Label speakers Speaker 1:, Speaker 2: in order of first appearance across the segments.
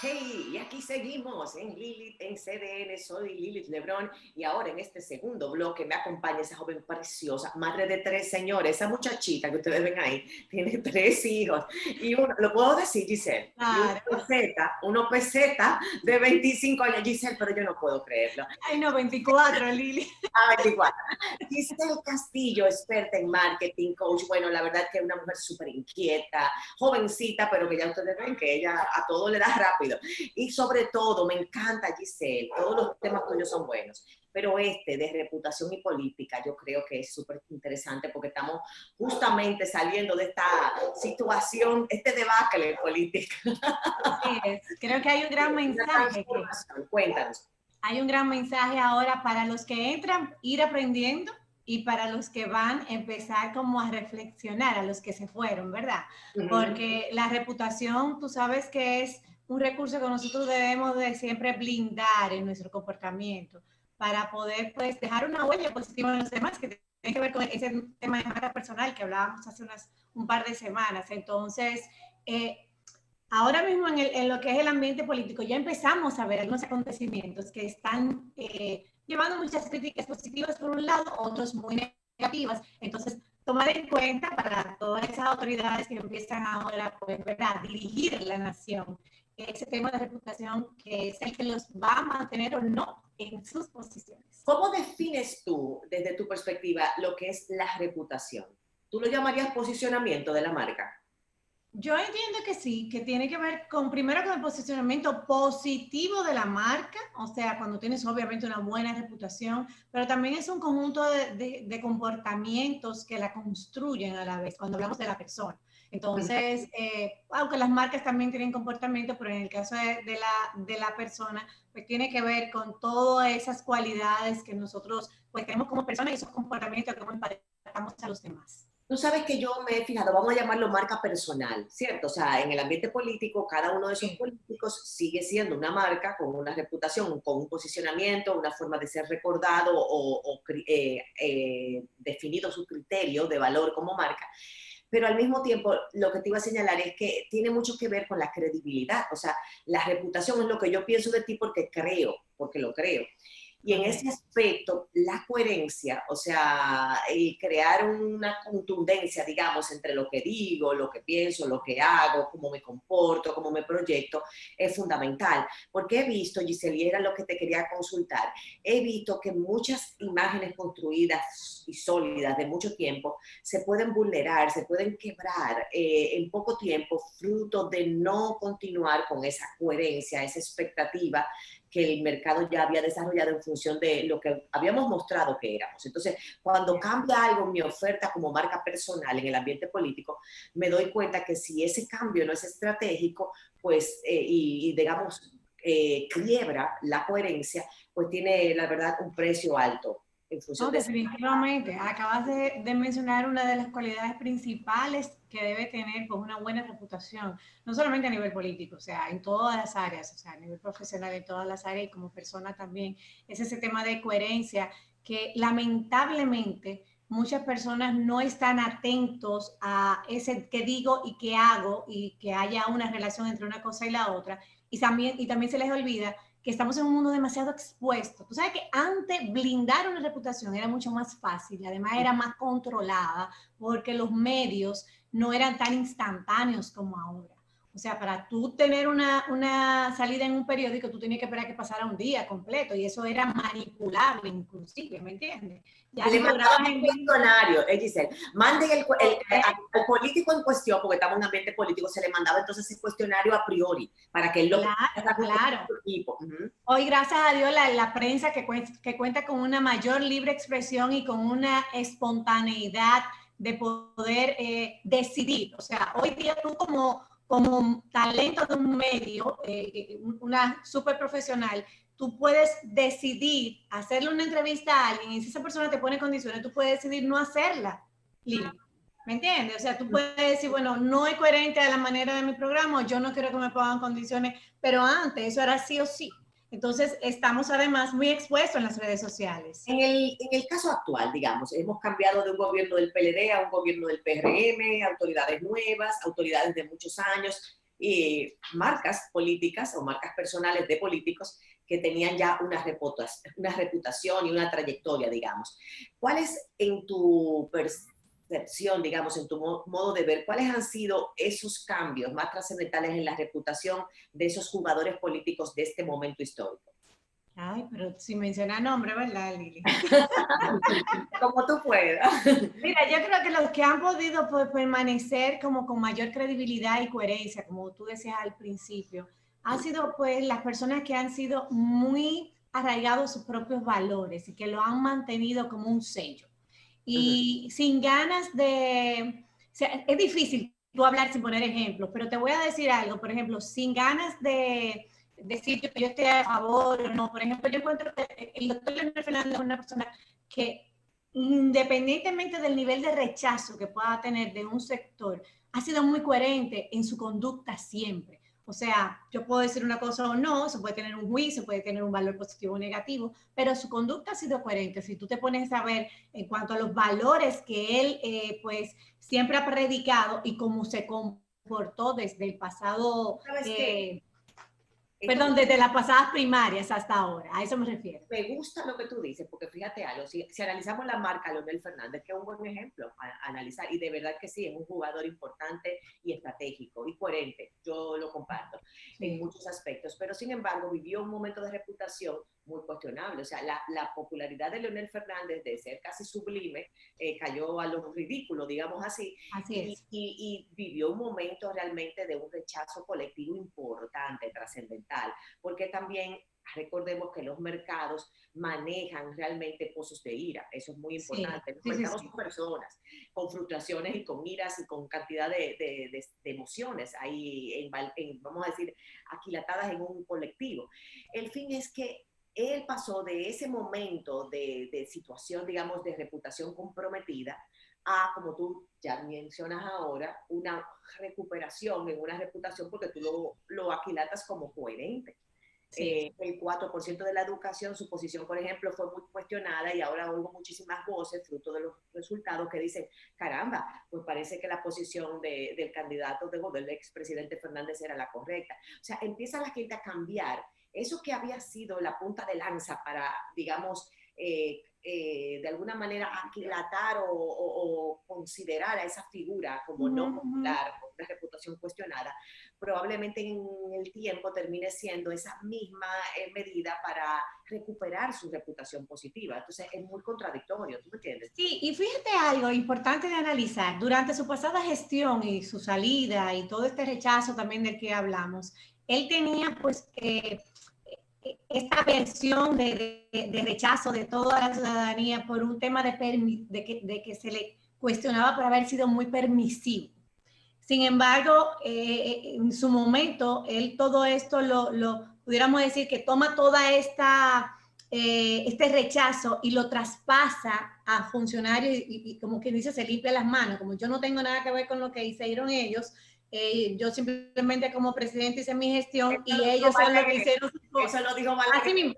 Speaker 1: Hey, y aquí seguimos en Lilith, en CDN, soy Lilith Lebrón y ahora en este segundo bloque me acompaña esa joven preciosa, madre de 3 señores, esa muchachita que ustedes ven ahí, tiene 3 hijos y uno, lo puedo decir, Giselle,
Speaker 2: Claro.
Speaker 1: y uno peseta de 25 años, Giselle, pero yo no puedo creerlo.
Speaker 2: Ay, no, 24, Lili.
Speaker 1: Ah, 24. Giselle Castillo, experta en marketing, coach, bueno, la verdad que es una mujer súper inquieta, jovencita, pero que ya ustedes ven que ella a todo le da rápido. Y sobre todo, me encanta Giselle, todos los temas tuyos son buenos, pero este de reputación y política yo creo que es súper interesante porque estamos justamente saliendo de esta situación, este debacle político.
Speaker 2: Así es. Creo que hay un gran mensaje.
Speaker 1: Cuéntanos.
Speaker 2: Hay un gran mensaje ahora para los que entran, ir aprendiendo, y para los que van, empezar como a reflexionar, a los que se fueron, ¿verdad? Porque la reputación, tú sabes que es un recurso que nosotros debemos de siempre blindar en nuestro comportamiento para poder, pues, dejar una huella positiva en los demás, que tiene que ver con ese tema de marca personal que hablábamos hace un par de semanas. Entonces, ahora mismo en lo que es el ambiente político ya empezamos a ver algunos acontecimientos que están llevando muchas críticas positivas por un lado, otros muy negativas. Entonces, tomar en cuenta para todas esas autoridades que empiezan ahora pues, ¿verdad?, a dirigir la nación, ese tema de reputación que es el que los va a mantener o no en sus posiciones.
Speaker 1: ¿Cómo defines tú, desde tu perspectiva, lo que es la reputación? ¿Tú lo llamarías posicionamiento de la marca?
Speaker 2: Yo entiendo que sí, que tiene que ver con, primero, con el posicionamiento positivo de la marca, o sea, cuando tienes obviamente una buena reputación, pero también es un conjunto de comportamientos que la construyen a la vez, cuando hablamos de la persona. Entonces, aunque las marcas también tienen comportamiento, pero en el caso de la persona, pues tiene que ver con todas esas cualidades que nosotros pues tenemos como personas y esos comportamientos que impactamos a los demás.
Speaker 1: Tú sabes que yo me he fijado, vamos a llamarlo marca personal, ¿cierto? O sea, en el ambiente político, cada uno de esos políticos sigue siendo una marca con una reputación, con un posicionamiento, una forma de ser recordado o definido su criterio de valor como marca. Pero al mismo tiempo, lo que te iba a señalar es que tiene mucho que ver con la credibilidad. O sea, la reputación es lo que yo pienso de ti porque creo, porque lo creo. Y en ese aspecto, la coherencia, o sea, el crear una contundencia, digamos, entre lo que digo, lo que pienso, lo que hago, cómo me comporto, cómo me proyecto, es fundamental. Porque he visto, Giselle, y era lo que te quería consultar, he visto que muchas imágenes construidas y sólidas de mucho tiempo se pueden vulnerar, se pueden quebrar en poco tiempo, fruto de no continuar con esa coherencia, esa expectativa que el mercado ya había desarrollado en función de lo que habíamos mostrado que éramos. Entonces, cuando cambia algo en mi oferta como marca personal en el ambiente político, me doy cuenta que si ese cambio no es estratégico, pues, y digamos, quiebra la coherencia, pues tiene, la verdad, un precio alto.
Speaker 2: No, definitivamente. Acabas de mencionar una de las cualidades principales que debe tener pues, una buena reputación, no solamente a nivel político, o sea, en todas las áreas, o sea, a nivel profesional, en todas las áreas y como persona también, es ese tema de coherencia que lamentablemente muchas personas no están atentos a ese qué digo y qué hago y que haya una relación entre una cosa y la otra, y también se les olvida que estamos en un mundo demasiado expuesto. Tú sabes que antes blindar una reputación era mucho más fácil, además era más controlada porque los medios no eran tan instantáneos como ahora. O sea, para tú tener una salida en un periódico, tú tenías que esperar que pasara un día completo y eso era manipulable inclusive, ¿me entiendes? Ya
Speaker 1: le
Speaker 2: tú
Speaker 1: mandaban
Speaker 2: lograbas
Speaker 1: un cuestionario, Giselle, manden
Speaker 2: okay.
Speaker 1: al político en cuestión, porque estamos en un ambiente político, se le mandaba entonces ese cuestionario a priori, para que él lo
Speaker 2: Claro, claro.
Speaker 1: equipo.
Speaker 2: Hoy, gracias a Dios, la prensa que cuenta con una mayor libre expresión y con una espontaneidad de poder decidir. O sea, hoy día tú como talento de un medio, una súper profesional, tú puedes decidir hacerle una entrevista a alguien y si esa persona te pone condiciones, tú puedes decidir no hacerla, Lili. ¿Me entiendes? O sea, tú puedes decir, bueno, no es coherente a la manera de mi programa, yo no quiero que me pongan condiciones, pero antes eso era sí o sí. Entonces, estamos además muy expuestos en las redes sociales.
Speaker 1: En el caso actual, digamos, hemos cambiado de un gobierno del PLD a un gobierno del PRM, autoridades nuevas, autoridades de muchos años. marcas políticas o marcas personales de políticos que tenían ya una reputación y una trayectoria, digamos. ¿Cuáles en tu percepción, digamos, en tu modo de ver, cuáles han sido esos cambios más trascendentales en la reputación de esos jugadores políticos de este momento histórico?
Speaker 2: Ay, pero sin mencionar nombre, ¿verdad, Lili?
Speaker 1: Como tú puedas.
Speaker 2: Mira, yo creo que los que han podido pues, permanecer como con mayor credibilidad y coherencia, como tú decías al principio, han sido pues las personas que han sido muy arraigados a sus propios valores y que lo han mantenido como un sello. Y sin ganas de... O sea, es difícil tú hablar sin poner ejemplos, pero te voy a decir algo, por ejemplo, sin ganas de decir que yo esté a favor o no. Por ejemplo, yo encuentro que el doctor Leonel Fernández es una persona que independientemente del nivel de rechazo que pueda tener de un sector, ha sido muy coherente en su conducta siempre. O sea, yo puedo decir una cosa o no, se puede tener un juicio, puede tener un valor positivo o negativo, pero su conducta ha sido coherente. Si tú te pones a ver en cuanto a los valores que él, pues, siempre ha predicado y cómo se comportó desde el pasado,
Speaker 1: ¿Sabes qué?
Speaker 2: perdón, desde las pasadas primarias hasta ahora, a eso me refiero.
Speaker 1: Me gusta lo que tú dices, porque fíjate algo, si analizamos la marca Leonel Fernández, que es un buen ejemplo a analizar, y de verdad que sí, es un jugador importante y estratégico y coherente, yo lo comparto en muchos aspectos, pero sin embargo vivió un momento de reputación muy cuestionable, o sea, la popularidad de Leonel Fernández de ser casi sublime cayó a lo ridículo, digamos así,
Speaker 2: Así es.
Speaker 1: y vivió un momento realmente de un rechazo colectivo importante, trascendental, porque también recordemos que los mercados manejan realmente pozos de ira, eso es muy importante. Los mercados son personas con frustraciones y con iras y con cantidad de emociones ahí, vamos a decir, aquilatadas en un colectivo. El fin es que él pasó de ese momento de situación, digamos, de reputación comprometida a, como tú ya mencionas ahora, una recuperación en una reputación porque tú lo aquilatas como coherente. Sí. El 4% de la educación, su posición, por ejemplo, fue muy cuestionada y ahora oigo muchísimas voces, fruto de los resultados, que dicen, caramba, pues parece que la posición del candidato, del expresidente Fernández era la correcta. O sea, empieza la gente a cambiar. Eso que había sido la punta de lanza para, digamos, de alguna manera aquilatar o considerar a esa figura como no popular, con una reputación cuestionada, probablemente en el tiempo termine siendo esa misma medida para recuperar su reputación positiva. Entonces es muy contradictorio, ¿tú me entiendes?
Speaker 2: Sí, y fíjate algo importante de analizar. Durante su pasada gestión y su salida y todo este rechazo también del que hablamos, él tenía pues esta versión de rechazo de toda la ciudadanía por un tema de que se le cuestionaba por haber sido muy permisivo. Sin embargo, en su momento, él todo esto pudiéramos decir que toma toda este rechazo y lo traspasa a funcionarios y como quien dice, se limpia las manos, como yo no tengo nada que ver con lo que hicieron ellos, yo simplemente como presidente hice mi gestión y ellos son los que hicieron sus cosas.
Speaker 1: Eso lo dijo Balaguer.
Speaker 2: Así mismo.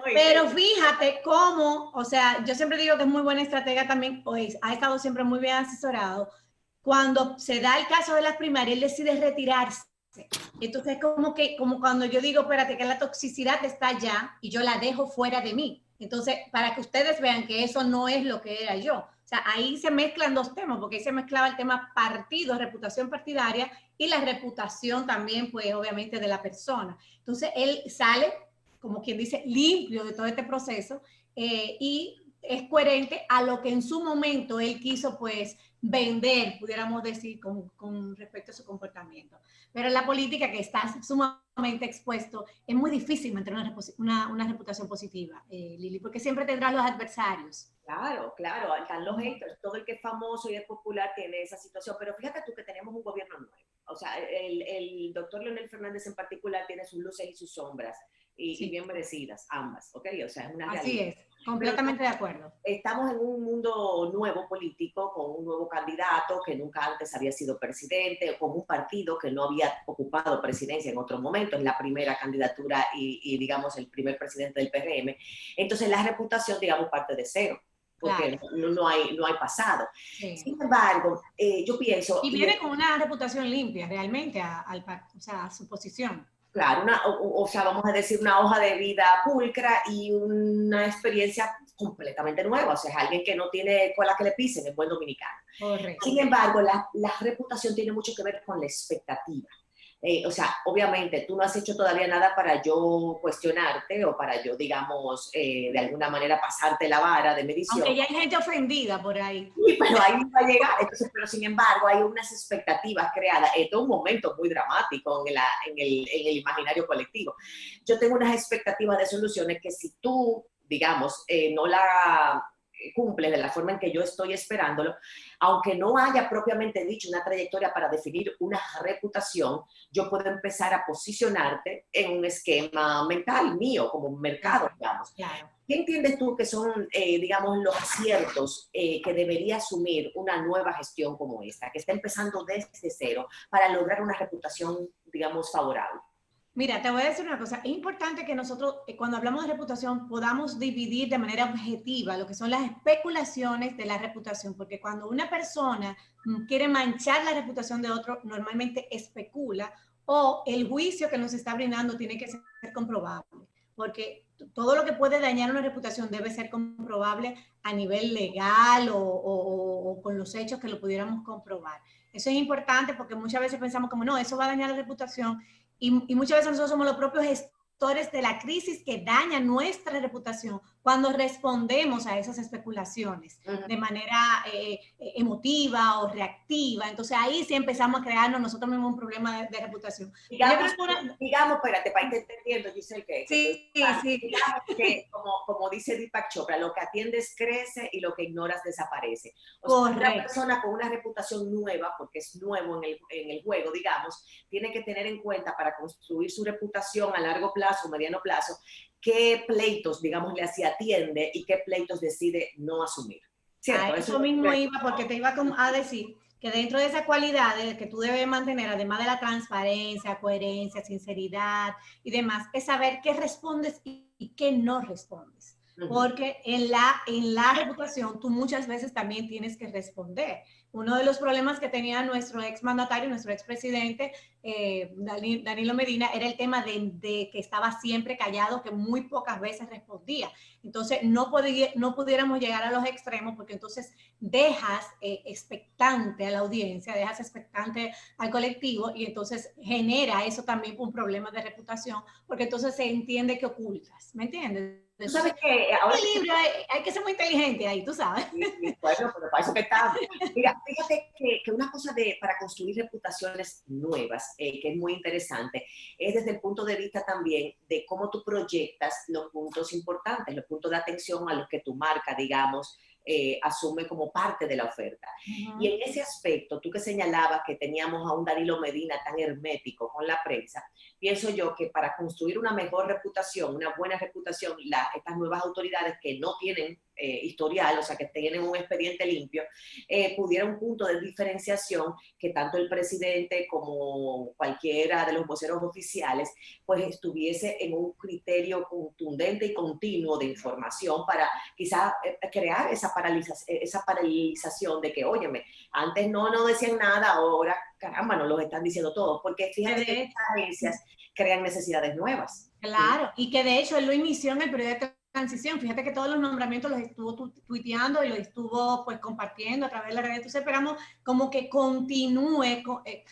Speaker 2: Pero fíjate cómo, o sea, yo siempre digo que es muy buena estratega también, pues ha estado siempre muy bien asesorado. Cuando se da el caso de las primarias, él decide retirarse. Entonces, como cuando yo digo, espérate, que la toxicidad está allá y yo la dejo fuera de mí. Entonces, para que ustedes vean que eso no es lo que era yo. O sea, ahí se mezclan dos temas, porque ahí se mezclaba el tema partido, reputación partidaria, y la reputación también, pues, obviamente, de la persona. Entonces, él sale, como quien dice, limpio de todo este proceso y es coherente a lo que en su momento él quiso, pues, vender, pudiéramos decir, con respecto a su comportamiento. Pero en la política, que está sumamente expuesto, es muy difícil mantener una reputación positiva, Lili, porque siempre tendrás los adversarios.
Speaker 1: Claro, claro, están los haters, todo el que es famoso y es popular tiene esa situación, pero fíjate tú que tenemos un gobierno nuevo, o sea, el doctor Leonel Fernández en particular tiene sus luces y sus sombras, y bien merecidas, ambas, ¿ok? O sea, es una realidad.
Speaker 2: Así es, completamente de acuerdo.
Speaker 1: Estamos en un mundo nuevo político, con un nuevo candidato que nunca antes había sido presidente, con un partido que no había ocupado presidencia en otro momento, es la primera candidatura y digamos, el primer presidente del PRM. Entonces, la reputación, digamos, parte de cero. porque
Speaker 2: claro.
Speaker 1: no hay pasado.
Speaker 2: Sí.
Speaker 1: Sin embargo, yo pienso...
Speaker 2: Y viene con una reputación limpia realmente o sea, a su posición.
Speaker 1: Claro, o sea, vamos a decir una hoja de vida pulcra y una experiencia completamente nueva, o sea, es alguien que no tiene cola que le pisen, en buen dominicano.
Speaker 2: Correcto.
Speaker 1: Sin embargo, la reputación tiene mucho que ver con la expectativa. O sea, obviamente tú no has hecho todavía nada para yo cuestionarte o para yo, digamos, de alguna manera pasarte la vara de medición.
Speaker 2: Aunque ya hay gente ofendida por ahí.
Speaker 1: Sí, pero ahí va a llegar. Entonces, pero sin embargo, hay unas expectativas creadas. Esto es un momento muy dramático en el imaginario colectivo. Yo tengo unas expectativas de soluciones que si tú, digamos, no la cumples de la forma en que yo estoy esperándolo, aunque no haya propiamente dicho una trayectoria para definir una reputación, yo puedo empezar a posicionarte en un esquema mental mío, como un mercado,
Speaker 2: Claro,
Speaker 1: digamos.
Speaker 2: claro.
Speaker 1: ¿Qué entiendes tú que son, digamos, los aciertos que debería asumir una nueva gestión como esta, que está empezando desde cero para lograr una reputación, digamos, favorable?
Speaker 2: Mira, te voy a decir una cosa. Es importante que nosotros, cuando hablamos de reputación, podamos dividir de manera objetiva lo que son las especulaciones de la reputación, porque cuando una persona quiere manchar la reputación de otro, normalmente especula o el juicio que nos está brindando tiene que ser comprobable, porque todo lo que puede dañar una reputación debe ser comprobable a nivel legal o con los hechos que lo pudiéramos comprobar. Eso es importante porque muchas veces pensamos como, no, eso va a dañar la reputación y muchas veces nosotros somos los propios gestores de la crisis que daña nuestra reputación cuando respondemos a esas especulaciones de manera emotiva o reactiva. Entonces ahí sí empezamos a crearnos nosotros mismos un problema de reputación.
Speaker 1: Digamos, espérate, para ir entendiendo, Giselle,
Speaker 2: Sí, sí.
Speaker 1: digamos que, como dice Deepak Chopra, lo que atiendes crece y lo que ignoras desaparece. O sea, una
Speaker 2: Correcto.
Speaker 1: persona con una reputación nueva, porque es nuevo en el juego, digamos, tiene que tener en cuenta para construir su reputación a largo plazo, mediano plazo, qué pleitos, digamos, le atiende y qué pleitos decide no asumir.
Speaker 2: A
Speaker 1: ¿Cierto?
Speaker 2: eso mismo iba, porque te iba a decir que dentro de esas cualidades que tú debes mantener, además de la transparencia, coherencia, sinceridad y demás, es saber qué respondes y qué no respondes. Porque en la reputación tú muchas veces también tienes que responder. Uno de los problemas que tenía nuestro ex mandatario, nuestro ex presidente, Danilo Medina, era el tema de que estaba siempre callado, que muy pocas veces respondía. Entonces no pudiéramos llegar a los extremos porque entonces dejas expectante a la audiencia, dejas expectante al colectivo y entonces genera eso también un problema de reputación porque entonces se entiende que ocultas, ¿me entiendes?
Speaker 1: Tú
Speaker 2: Entonces,
Speaker 1: sabes que ahora
Speaker 2: equilibrio, hay que ser muy inteligente ahí, tú sabes.
Speaker 1: bueno, pero para eso que estamos. Mira, fíjate que una cosa para construir reputaciones nuevas, que es muy interesante, es desde el punto de vista también de cómo tú proyectas los puntos importantes, los puntos de atención a los que tu marca, digamos, asume como parte de la oferta. Y en ese aspecto, tú que señalabas que teníamos a un Danilo Medina tan hermético con la prensa, pienso yo que para construir una mejor reputación, una buena reputación, estas nuevas autoridades que no tienen historial, o sea, que tienen un expediente limpio, pudiera un punto de diferenciación que tanto el presidente como cualquiera de los voceros oficiales, pues estuviese en un criterio contundente y continuo de información para quizás crear esa paralización de que, óyeme, antes no decían nada, ahora, caramba, nos lo están diciendo todos, porque fíjate que estas agencias crean necesidades nuevas.
Speaker 2: Claro, y que de hecho él lo inició en el periodo de transición. Fíjate que todos los nombramientos los estuvo tuiteando y los estuvo pues compartiendo a través de la red. Entonces esperamos como que continúe,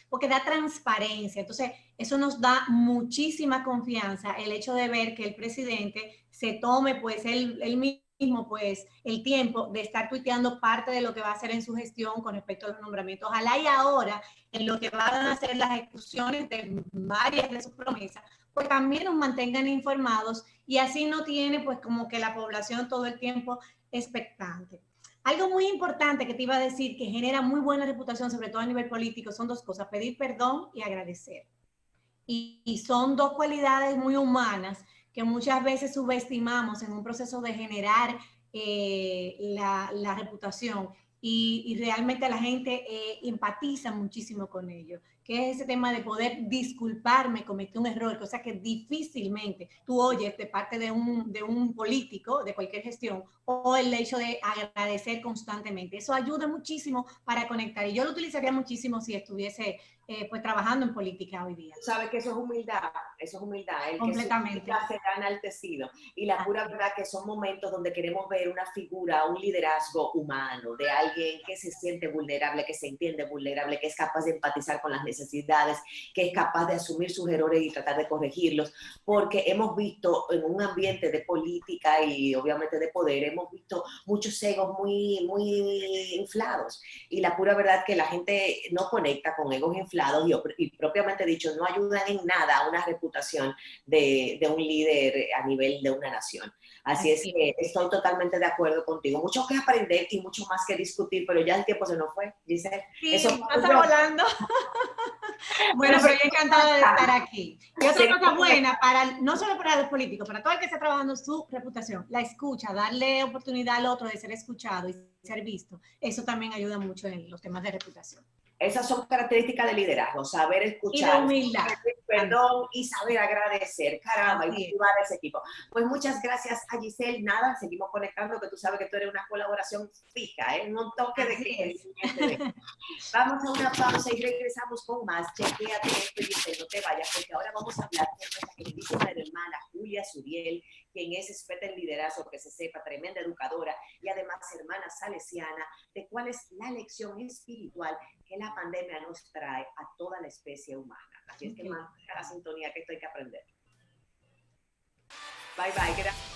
Speaker 2: porque da transparencia. Entonces eso nos da muchísima confianza, el hecho de ver que el presidente se tome pues él mismo pues el tiempo de estar tuiteando parte de lo que va a hacer en su gestión con respecto a los nombramientos. Ojalá y ahora en lo que van a ser las ejecuciones de varias de sus promesas, pues también nos mantengan informados y así no tiene pues como que la población todo el tiempo expectante. Algo muy importante que te iba a decir que genera muy buena reputación, sobre todo a nivel político, son dos cosas, pedir perdón y agradecer. Y son dos cualidades muy humanas que muchas veces subestimamos en un proceso de generar la reputación. y realmente la gente empatiza muchísimo con ello, que es ese tema de poder disculparme, cometí un error, cosa que difícilmente tú oyes de parte de un político, de cualquier gestión, o el hecho de agradecer constantemente. Eso ayuda muchísimo para conectar, y yo lo utilizaría muchísimo si estuviese pues trabajando en política hoy día.
Speaker 1: Sabes que eso es humildad, el que
Speaker 2: Completamente.
Speaker 1: se será enaltecido. Y la pura verdad que son momentos donde queremos ver una figura, un liderazgo humano, de alguien que se siente vulnerable, que se entiende vulnerable, que es capaz de empatizar con las necesidades, que es capaz de asumir sus errores y tratar de corregirlos, porque hemos visto en un ambiente de política y obviamente de poder, hemos visto muchos egos muy, muy inflados. Y la pura verdad que la gente no conecta con egos inflados y propiamente dicho, no ayudan en nada a una reputación de un líder a nivel de una nación. Así es que estoy totalmente de acuerdo contigo. Mucho que aprender y mucho más que discutir, pero ya el tiempo se nos fue, Giselle.
Speaker 2: Sí,
Speaker 1: Eso
Speaker 2: pasa volando. Bueno, pero yo encantada de estar aquí. Y otra cosa buena, no solo para los políticos, para todo el que está trabajando su reputación, la escucha, darle oportunidad al otro de ser escuchado y ser visto, eso también ayuda mucho en los temas de reputación.
Speaker 1: Esas son características de liderazgo, saber escuchar,
Speaker 2: y de humildad,
Speaker 1: perdón y saber agradecer, caramba, y motivar a ese equipo. Pues muchas gracias a Giselle, nada, seguimos conectando, que tú sabes que tú eres una colaboración fija, un toque de que vamos a una pausa y regresamos con más. Chequéate esto, Giselle, no te vayas, porque ahora vamos a hablar con nuestra queridísima hermana Julia Suriel, quien es experta en liderazgo, que se sepa, tremenda educadora y además hermana salesiana, de cuál es la lección espiritual que la pandemia nos trae a toda la especie humana. Así es que más a la sintonía que esto hay que aprender. Bye, bye. Gracias.